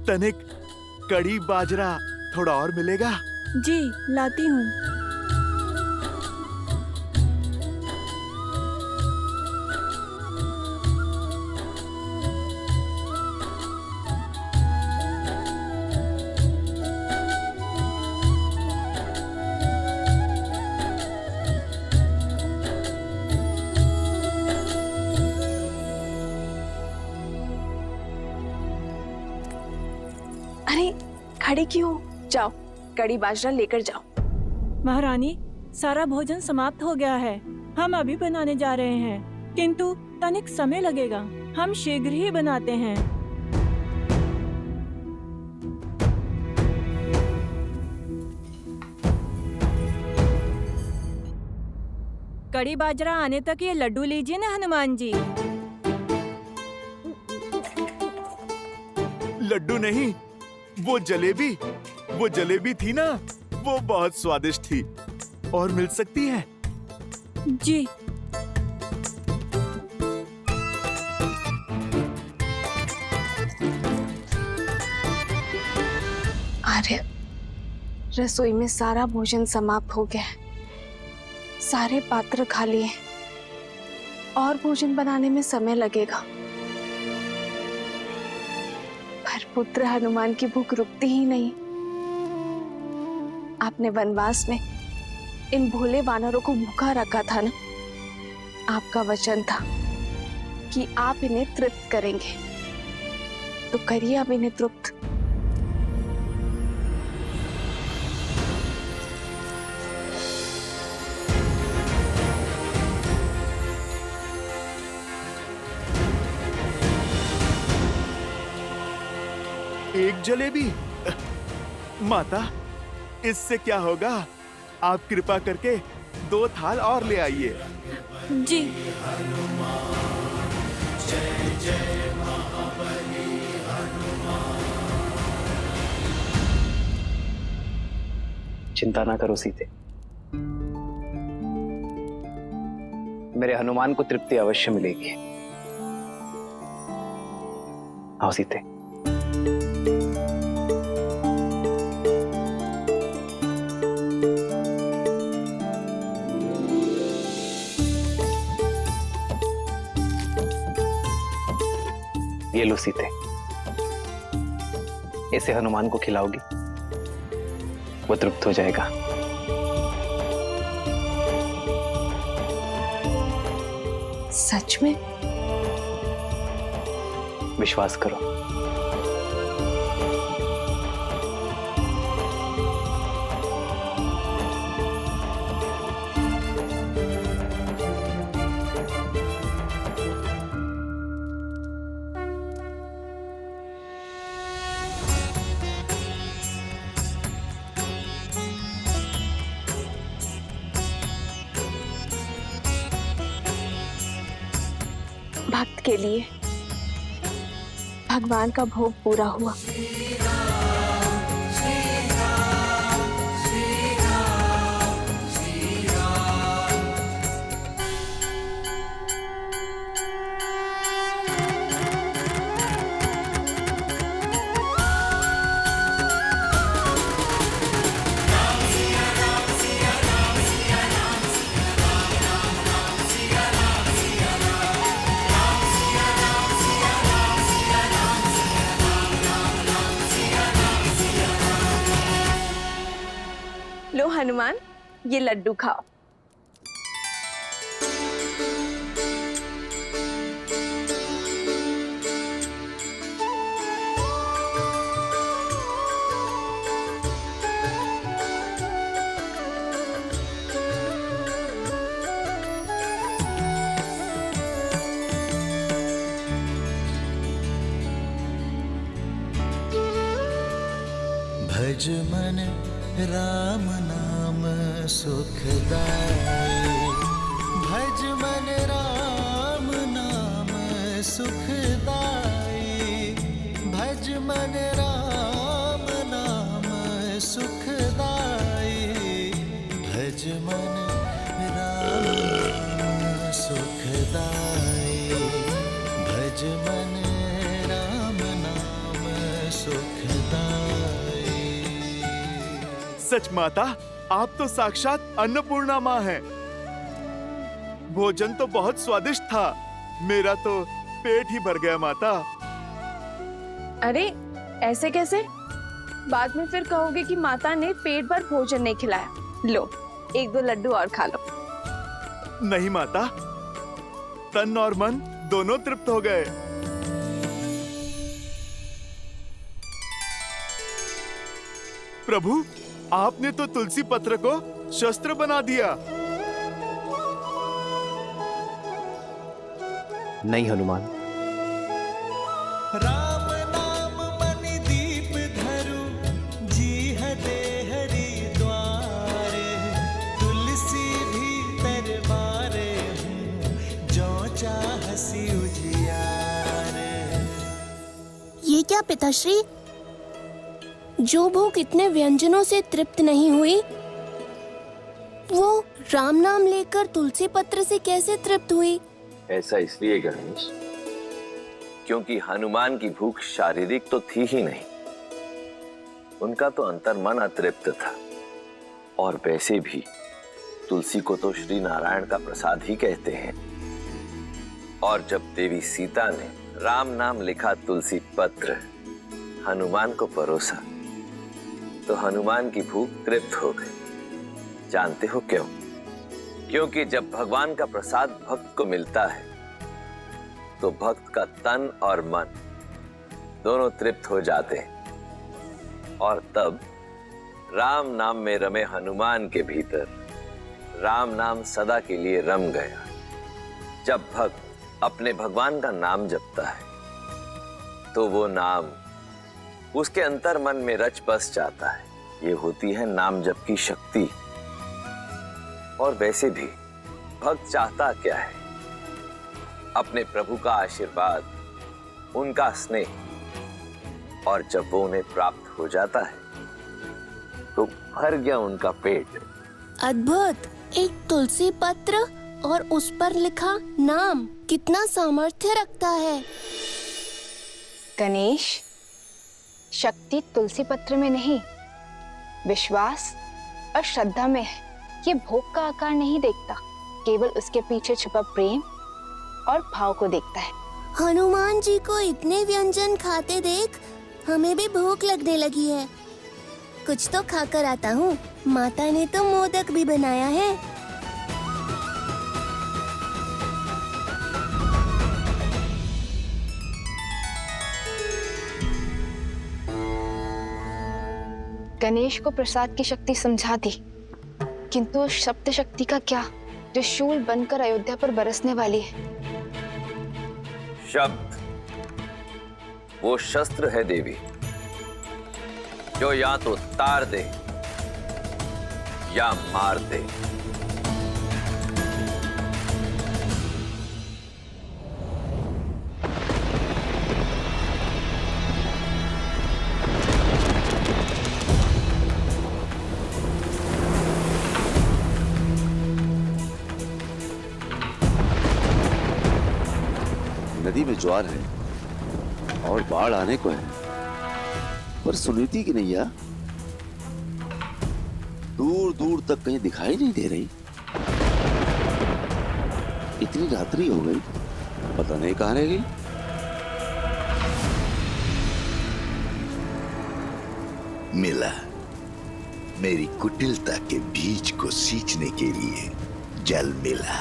तनिक कड़ी बाजरा थोड़ा और मिलेगा? जी लाती हूँ। अरे खड़े क्यों? जाओ कड़ी बाजरा लेकर जाओ। महारानी, सारा भोजन समाप्त हो गया है। हम अभी बनाने जा रहे हैं, किंतु तनिक समय लगेगा। हम शीघ्र ही बनाते हैं। कड़ी बाजरा आने तक ये लड्डू लीजिए ना हनुमान जी। लड्डू नहीं, वो जलेबी थी ना, वो बहुत स्वादिष्ट थी। और मिल सकती है? जी। आर्य, रसोई में सारा भोजन समाप्त हो गया है। सारे पात्र खाली हैं। और भोजन बनाने में समय लगेगा। पर पुत्र हनुमान की भूख रुकती ही नहीं। आपने वनवास में इन भोले वानरों को भूखा रखा था ना। आपका वचन था कि आप इन्हें तृप्त करेंगे, तो करिए अब इन्हें तृप्त। एक जलेबी? माता, इससे क्या होगा? आप कृपा करके 2 थाल और ले आइए। जी। चिंता ना करो सीते, मेरे हनुमान को तृप्ति अवश्य मिलेगी। आओ सीते। ये लो सीते, इसे हनुमान को खिलाओगी, वो तृप्त हो जाएगा। सच में? विश्वास करो। भक्त के लिए भगवान का भोग पूरा हुआ। लो हनुमान, ये लड्डू खाओ। भज मन राम नाम सुखदाई, भज मन राम नाम सुखदाई, भज मन राम नाम सुखदाई, भज मन राम नाम सुखदाई, भज मन राम नाम सुखदाई। सच माता, आप तो साक्षात अन्नपूर्णा माँ हैं। भोजन तो बहुत स्वादिष्ट था, मेरा तो पेट ही भर गया माता। अरे ऐसे कैसे? बाद में फिर कहोगे कि माता ने पेट भर भोजन नहीं खिलाया। लो, 1-2 लड्डू और खा लो। नहीं माता, तन और मन दोनों तृप्त हो गए। प्रभु, आपने तो तुलसी पत्र को शस्त्र बना दिया। नहीं हनुमान, राम नाम मणि दीप धरु, जीह दे हरिद्वार। तुलसी भीतर बारे हूँ, जो चाहसी उजियार। ये क्या पिताश्री? जो भूख इतने व्यंजनों से तृप्त नहीं हुई, वो राम नाम लेकर तुलसी पत्र से कैसे तृप्त हुई? ऐसा इसलिए गणेश, क्योंकि हनुमान की भूख शारीरिक तो थी ही नहीं, उनका तो अंतर्मन अतृप्त था। और वैसे भी तुलसी को तो श्री नारायण का प्रसाद ही कहते हैं। और जब देवी सीता ने राम नाम लिखा तुलसी पत्र हनुमान को परोसा, तो हनुमान की भूख तृप्त हो गई। जानते हो क्यों? क्योंकि जब भगवान का प्रसाद भक्त को मिलता है, तो भक्त का तन और मन दोनों तृप्त हो जाते हैं। और तब राम नाम में रमे हनुमान के भीतर राम नाम सदा के लिए रम गया। जब भक्त अपने भगवान का नाम जपता है, तो वो नाम उसके अंतर मन में रच बस जाता है। ये होती है नाम जप की शक्ति। और वैसे भी भक्त चाहता क्या है? अपने प्रभु का आशीर्वाद, उनका स्नेह। और जब वो उन्हें प्राप्त हो जाता है, तो भर गया उनका पेट। अद्भुत! एक तुलसी पत्र और उस पर लिखा नाम कितना सामर्थ्य रखता है। गणेश, शक्ति तुलसी पत्र में नहीं, विश्वास और श्रद्धा में है। ये भोग का आकार नहीं देखता, केवल उसके पीछे छुपा प्रेम और भाव को देखता है। हनुमान जी को इतने व्यंजन खाते देख हमें भी भूख लगने लगी है। कुछ तो खाकर आता हूँ। माता ने तो मोदक भी बनाया है। गणेश को प्रसाद की शक्ति समझा दी, किंतु उस शब्द शक्ति का क्या, जो शूल बनकर अयोध्या पर बरसने वाली है? शब्द वो शस्त्र है देवी, जो या तो तार दे या मार दे। नदी में ज्वार है और बाढ़ आने को है, पर सुनीति की नैया दूर दूर तक कहीं दिखाई नहीं दे रही। इतनी रात्रि हो गई, पता नहीं कहां रह गई। मिला, मेरी कुटिलता के बीज को सींचने के लिए जल मिला।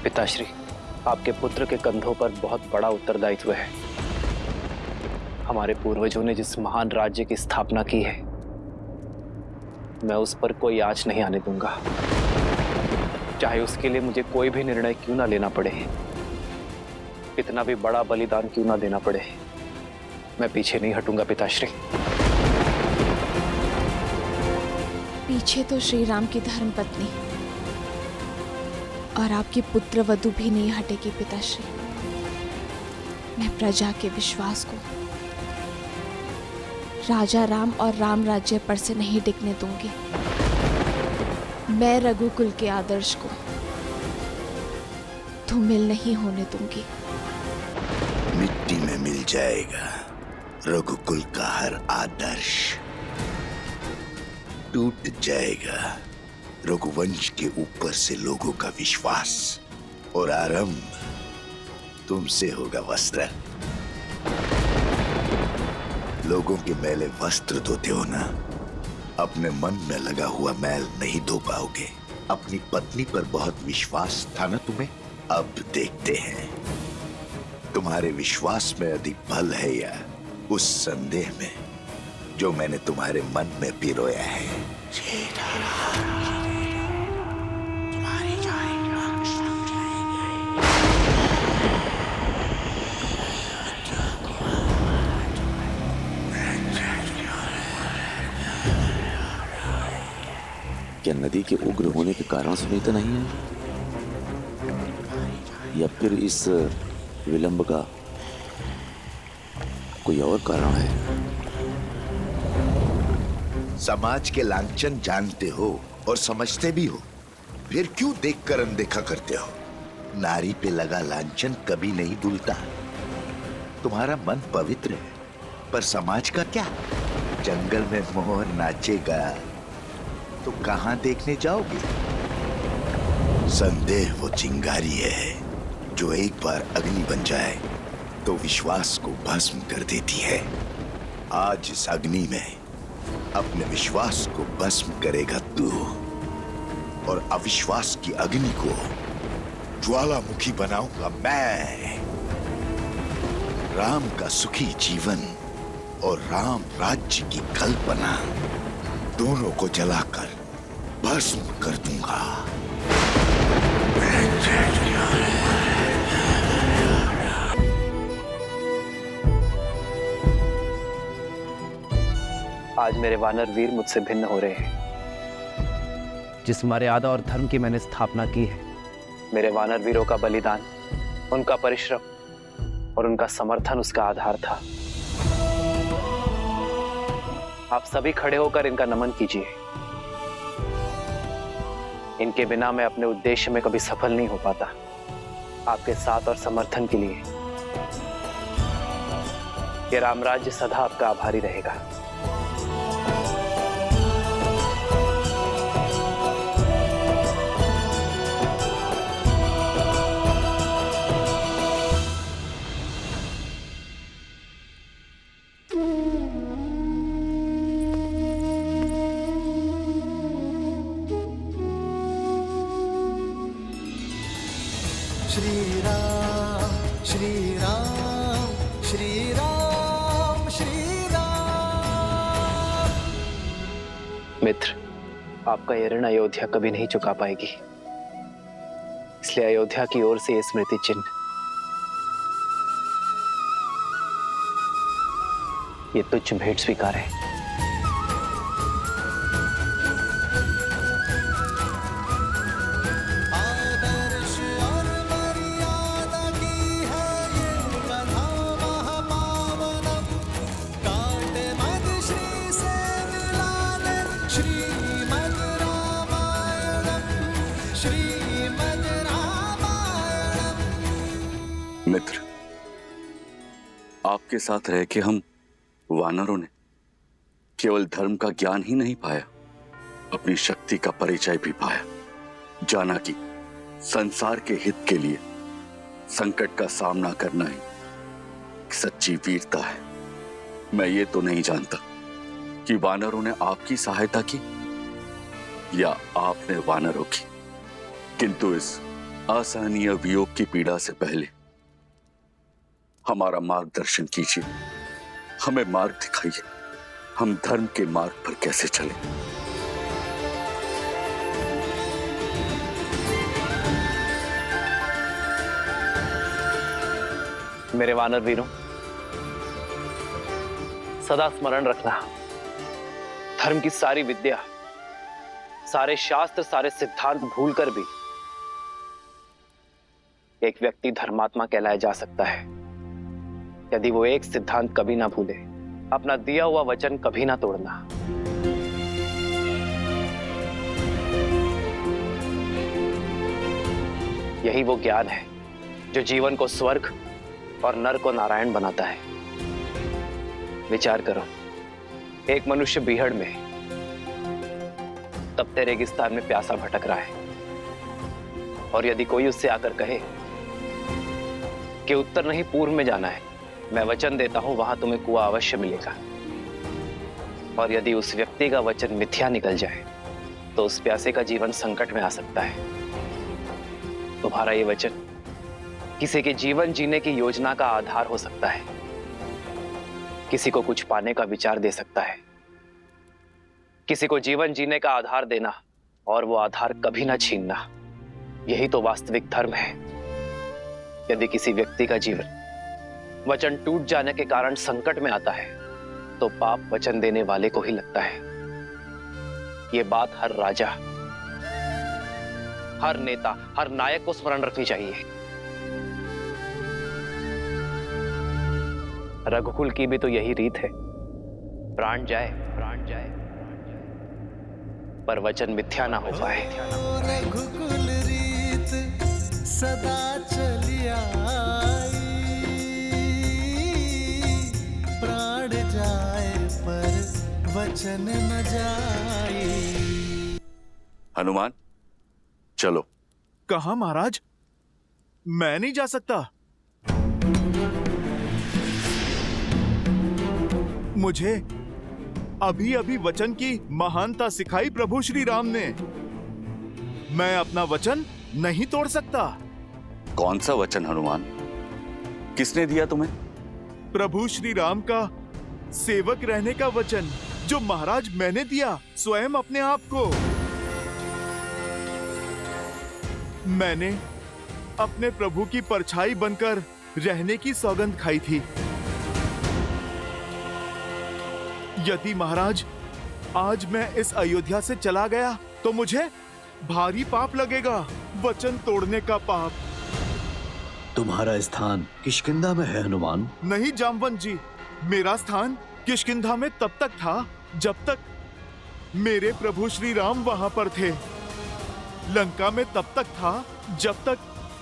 पिताश्री, आपके पुत्र के कंधों पर बहुत बड़ा उत्तरदायित्व है। हमारे पूर्वजों ने जिस महान राज्य की स्थापना की है, मैं उस पर कोई आँच नहीं आने दूंगा, चाहे उसके लिए मुझे कोई भी निर्णय क्यों ना लेना पड़े। कितना भी बड़ा बलिदान क्यों ना देना पड़े, मैं पीछे नहीं हटूंगा पिताश्री। पीछे तो श्री राम की धर्मपत्नी और आपकी पुत्र वधु भी नहीं हटेगी पिताश्री। मैं प्रजा के विश्वास को राजा राम और राम राज्य पर से नहीं टिकने दूंगी। मैं रघुकुल के आदर्श को धूमिल नहीं होने दूंगी। मिट्टी में मिल जाएगा रघुकुल का हर आदर्श, टूट जाएगा रघुवंश के ऊपर से लोगों का विश्वास, और आरंभ तुमसे होगा वस्त्र। लोगों के मैले वस्त्र धोते हो ना, अपने मन में लगा हुआ मैल नहीं धो पाओगे। अपनी पत्नी पर बहुत विश्वास था ना तुम्हें, अब देखते हैं तुम्हारे विश्वास में अधिक बल है या उस संदेह में जो मैंने तुम्हारे मन में पिरोया है। क्या नदी के उग्र होने के कारण सुनीता नहीं है, या फिर इस विलंब का कोई और कारण है? समाज के लांछन जानते हो और समझते भी हो, फिर क्यों देखकर अनदेखा करते हो? नारी पे लगा लांछन कभी नहीं धुलता। तुम्हारा मन पवित्र है, पर समाज का क्या? जंगल में मोर नाचेगा तो कहां देखने जाओगे? संदेह वो चिंगारी है जो एक बार अग्नि बन जाए तो विश्वास को भस्म कर देती है। आज इस अग्नि में अपने विश्वास को भस्म करेगा तू, और अविश्वास की अग्नि को ज्वालामुखी बनाऊंगा मैं। राम का सुखी जीवन और राम राज्य की कल्पना दोनों को जलाकर भस्म कर दूंगा। आज मेरे वानर वीर मुझसे भिन्न हो रहे हैं। जिस मर्यादा और धर्म की मैंने स्थापना की है, मेरे वानर वीरों का बलिदान, उनका परिश्रम और उनका समर्थन उसका आधार था। आप सभी खड़े होकर इनका नमन कीजिए। इनके बिना मैं अपने उद्देश्य में कभी सफल नहीं हो पाता। आपके साथ और समर्थन के लिए ये रामराज्य सदा आपका आभारी रहेगा। श्री राम श्री राम श्री राम श्री राम। मित्र, आपका ये ऋण अयोध्या कभी नहीं चुका पाएगी, इसलिए अयोध्या की ओर से ये स्मृति चिन्ह, ये तुच्छ भेंट स्वीकार है। आदर्श और मर्यादा की है ये कथा महापावनम। काटे मद श्री से मिलाने श्रीमद् रामायणम, श्रीमद् रामायणम। मित्र, आपके साथ रह के हम वानरों ने केवल धर्म का ज्ञान ही नहीं पाया, अपनी शक्ति का परिचय भी पाया। जाना कि संसार के हित के लिए संकट का सामना करना ही सच्ची वीरता है। मैं ये तो नहीं जानता कि वानरों ने आपकी सहायता की या आपने वानरों की, किंतु इस असहनीय वियोग की पीड़ा से पहले हमारा मार्गदर्शन कीजिए, हमें मार्ग दिखाइए, हम धर्म के मार्ग पर कैसे चलें। मेरे वानर वीरों, सदा स्मरण रखना, धर्म की सारी विद्या, सारे शास्त्र, सारे सिद्धांत भूलकर भी एक व्यक्ति धर्मात्मा कहलाया जा सकता है यदि वो एक सिद्धांत कभी ना भूले, अपना दिया हुआ वचन कभी ना तोड़ना। यही वो ज्ञान है जो जीवन को स्वर्ग और नर को नारायण बनाता है। विचार करो, एक मनुष्य बीहड़ में, तपते रेगिस्तान में प्यासा भटक रहा है, और यदि कोई उससे आकर कहे कि उत्तर नहीं पूर्व में जाना है, मैं वचन देता हूं वहां तुम्हें कुआं अवश्य मिलेगा, और यदि उस व्यक्ति का वचन मिथ्या निकल जाए तो उस प्यासे का जीवन संकट में आ सकता है। तुम्हारा ये वचन किसी के जीवन जीने की योजना का आधार हो सकता है, किसी को कुछ पाने का विचार दे सकता है, किसी को जीवन जीने का आधार देना और वो आधार कभी ना छीनना, यही तो वास्तविक धर्म है। यदि किसी व्यक्ति का जीवन वचन टूट जाने के कारण संकट में आता है तो पाप वचन देने वाले को ही लगता है। ये बात हर राजा, हर नेता, हर नायक को स्मरण रखनी चाहिए। रघुकुल की भी तो यही रीत है, प्राण जाए पर वचन मिथ्या ना हो पाए। रघुकुल रीत सदा चली आई, प्राण जाए पर वचन न जाए। हनुमान, चलो। कहाँ महाराज? मैं नहीं जा सकता। मुझे अभी अभी वचन की महानता सिखाई प्रभु श्री राम ने। मैं अपना वचन नहीं तोड़ सकता। कौन सा वचन हनुमान? किसने दिया तुम्हें? प्रभु श्री राम का सेवक रहने का वचन, जो महाराज मैंने दिया स्वयं अपने आप को। मैंने अपने प्रभु की परछाई बनकर रहने की सौगंध खाई थी। यदि महाराज आज मैं इस अयोध्या से चला गया तो मुझे भारी पाप लगेगा, वचन तोड़ने का पाप। तुम्हारा स्थान किष्किंधा में है हनुमान। नहीं जामवंत जी, मेरा स्थान किष्किंधा में तब तक था जब तक मेरे प्रभु श्री राम वहां पर थे। लंका में तब तक था जब तक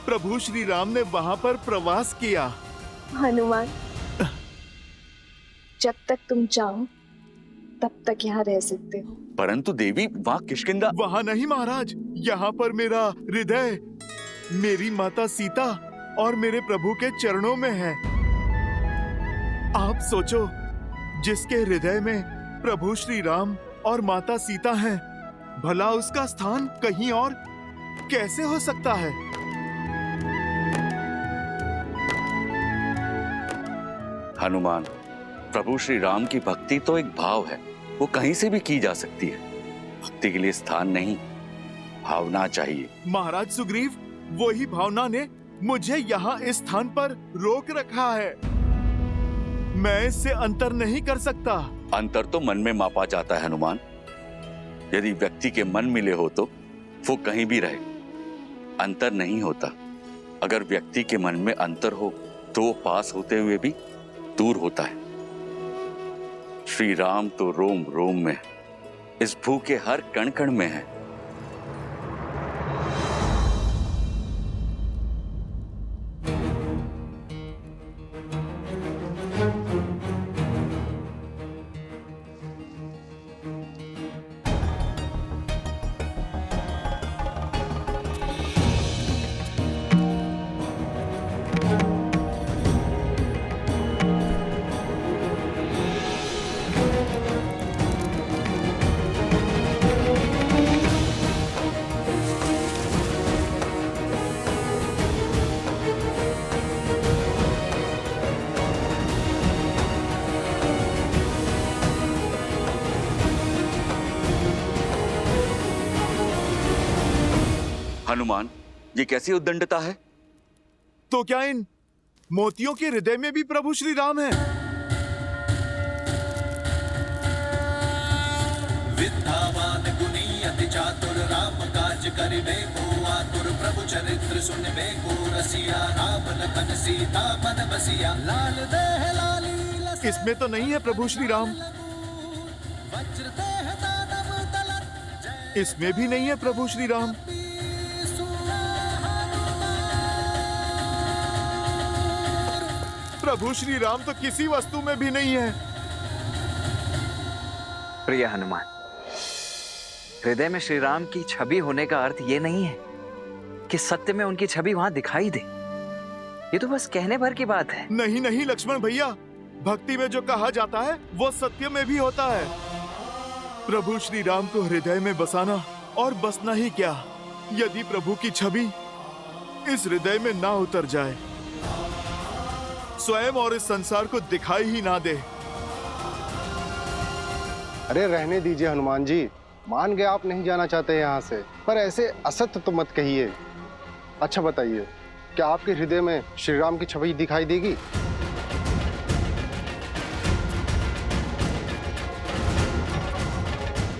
प्रभु श्री राम ने वहां पर प्रवास किया। हनुमान, जब तक तुम चाहो तब तक यहाँ रह सकते हो। परंतु देवी, वहां किष्किंधा। वहां नहीं महाराज, यहाँ पर मेरा हृदय मेरी माता सीता और मेरे प्रभु के चरणों में है। आप सोचो, जिसके हृदय में प्रभु श्री राम और माता सीता हैं, भला उसका स्थान कहीं और कैसे हो सकता है? हनुमान, प्रभु श्री राम की भक्ति तो एक भाव है, वो कहीं से भी की जा सकती है। भक्ति के लिए स्थान नहीं, भावना चाहिए। महाराज सुग्रीव, वही भावना ने मुझे यहाँ इस स्थान पर रोक रखा है। मैं इससे अंतर नहीं कर सकता। अंतर तो मन में मापा जाता है हनुमान। यदि व्यक्ति के मन मिले हो तो वो कहीं भी रहे, अंतर नहीं होता। अगर व्यक्ति के मन में अंतर हो तो वो पास होते हुए भी दूर होता है। श्री राम तो रोम रोम में, इस भू के हर कण कण में है। हनुमान, ये कैसी उद्दंडता है? तो क्या इन मोतियों के हृदय में भी प्रभु श्री राम है। विद्यावान गुणी अति चातुर राम काज करिबे को आतुर प्रभु चरित्र सुनबे को रसिया राम लखन सीता मन बसिया लाल देह लाली लस। इसमें तो नहीं है प्रभु श्री राम। वज्र देह दानव तलत इसमें भी नहीं है प्रभु श्री राम। प्रभु श्री राम तो किसी वस्तु में भी नहीं है। प्रिय हनुमान, हृदय में श्री राम की छवि होने का अर्थ ये नहीं है कि सत्य में उनकी छवि वहां दिखाई दे। ये तो बस कहने भर की बात है। नहीं नहीं लक्ष्मण भैया, भक्ति में जो कहा जाता है वो सत्य में भी होता है। प्रभु श्री राम को हृदय में बसाना और बसना ही क्या, यदि प्रभु की छवि इस हृदय में ना उतर जाए, स्वयं और इस संसार को दिखाई ही ना दे। अरे रहने दीजिए हनुमान जी, मान गए आप नहीं जाना चाहते यहाँ से, पर ऐसे असत्य तो मत कहिए। अच्छा बताइए, क्या आपके हृदय में श्री राम की छवि दिखाई देगी?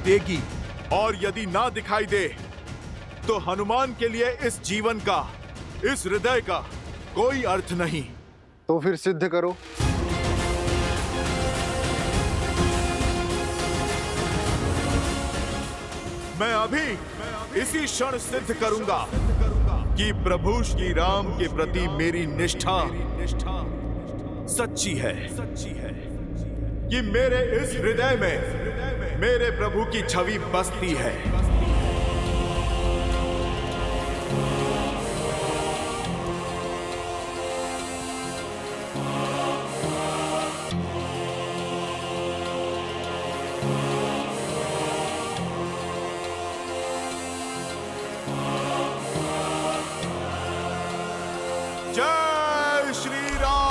देगी, और यदि ना दिखाई दे तो हनुमान के लिए इस जीवन का, इस हृदय का कोई अर्थ नहीं। तो फिर सिद्ध करो। मैं अभी इसी क्षण सिद्ध करूंगा कि प्रभु श्री राम के प्रति मेरी निष्ठा सच्ची है, कि मेरे इस हृदय में मेरे प्रभु की छवि बसती है। जय श्री राम।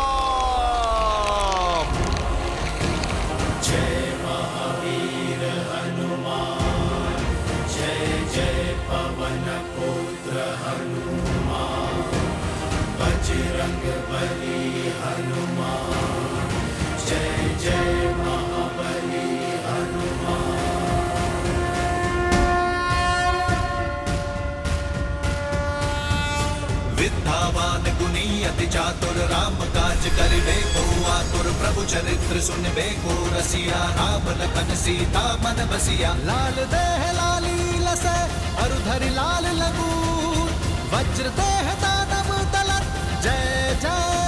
जय महावीर हनुमान, जय जय पवन पुत्र हनुमान, बजरंग बली हनुमान, जय जय महाबली हनुमान। विद्यावान गुणी अति चातुर राम काज करिबे को आतुर प्रभु चरित्र सुनबे को रसिया राम लखन सीता मन बसिया लाल देह लाली लसै अरुधरि लाल लगूर वज्र देह दानव तलत जय जय